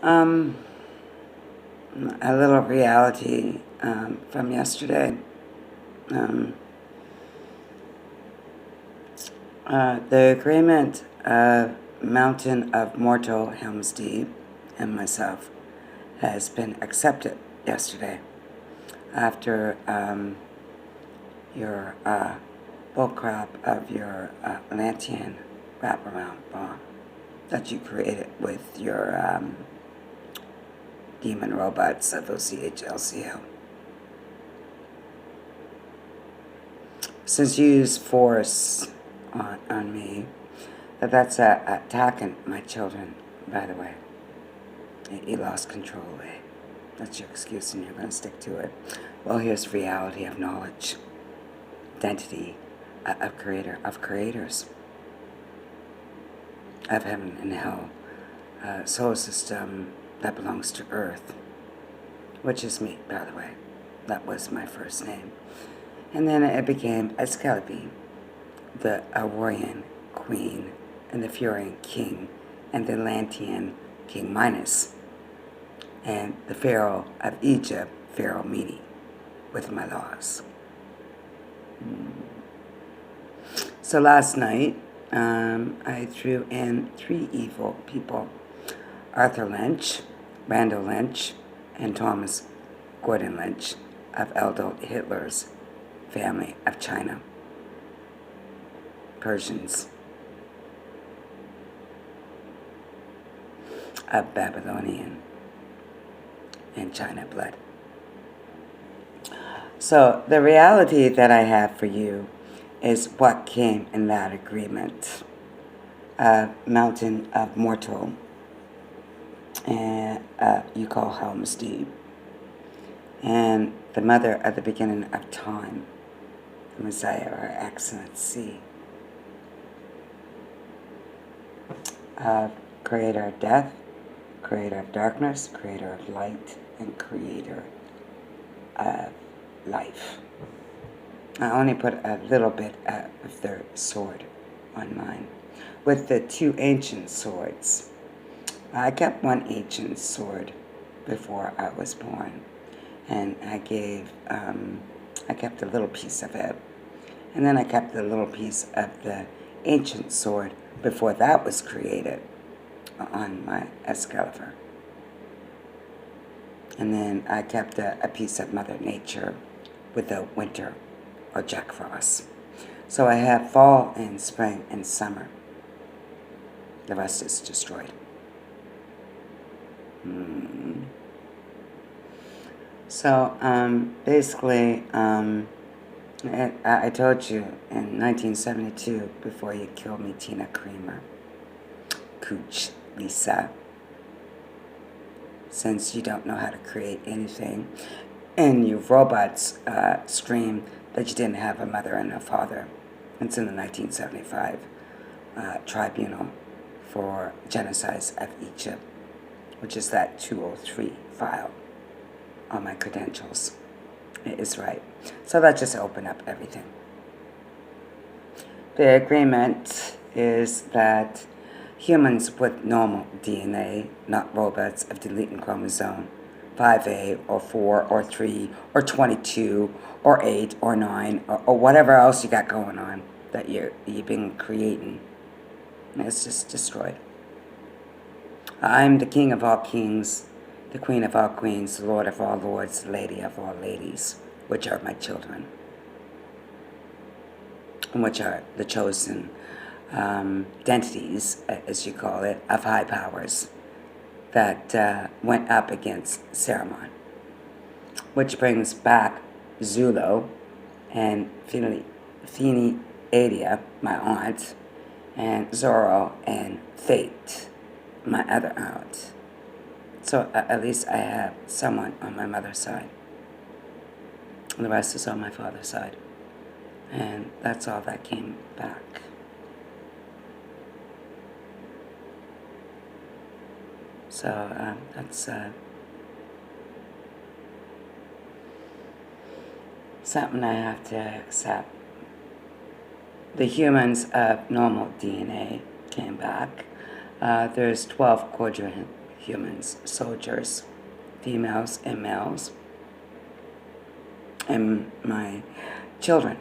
Um, a little reality from yesterday. Um, the agreement of Mountain of Mortal Helms and myself has been accepted yesterday after your bullcrap of your Atlantean wraparound bomb that you created with your demon robots of OCHLCL. Since you use force on me, that's attacking my children, by the way. You lost control, eh? That's your excuse and you're going to stick to it. Well, here's reality of knowledge, identity of creator, of creators, of heaven and hell, solar system that belongs to Earth, which is me, by the way. That was my first name. And then it became Excalibur, the Aurorian queen, and the Furian king, and the Atlantean king Minos, and the Pharaoh of Egypt, Pharaoh Mene, with my laws. So last night, I threw in 3 evil people: Arthur Lynch, Randall Lynch, and Thomas Gordon Lynch of Adolf Hitler's family of China, Persians, of Babylonian and China blood. So the reality that I have for you is what came in that agreement. Mountain of Mortal, and you call Helms Deep, and the mother of the beginning of time, Mazia, or Excellency, creator of death, creator of darkness, creator of light, and creator of life. I only put a little bit of their sword on mine. With the 2 ancient swords, I kept 1 ancient sword before I was born, and I kept a little piece of it, and then I kept a little piece of the ancient sword before that was created on my Excalibur. And then I kept a piece of Mother Nature with the winter or Jack Frost. So I have fall and spring and summer. The rest is destroyed. So basically, I told you in 1972, before you killed me, Tina Creamer, Cooch, Lisa, since you don't know how to create anything, and you robots scream that you didn't have a mother and a father. It's in the 1975 Tribunal for Genocides of Egypt, which is that 203 file on my credentials. It is right. So that just opened up everything. The agreement is that humans with normal DNA, not robots of deleting chromosome 5A or 4 or 3 or 22 or 8 or 9 or whatever else you got going on that you've been creating. And it's just destroyed. I'm the king of all kings, the queen of all queens, the lord of all lords, the lady of all ladies, which are my children, and which are the chosen entities, as you call it, of high powers that went up against Saruman, which brings back Zulu and Fini Adia, my aunt, and Zorro and Fate, my other aunt. So at least I have someone on my mother's side. And the rest is on my father's side. And that's all that came back. So that's something I have to accept. The humans of normal DNA came back. There's 12 quadrant humans, soldiers, females and males, and my children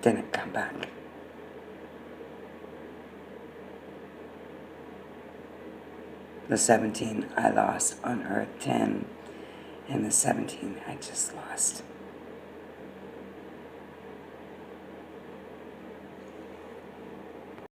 didn't come back. The 17 I lost on Earth 10, and the 17 I just lost.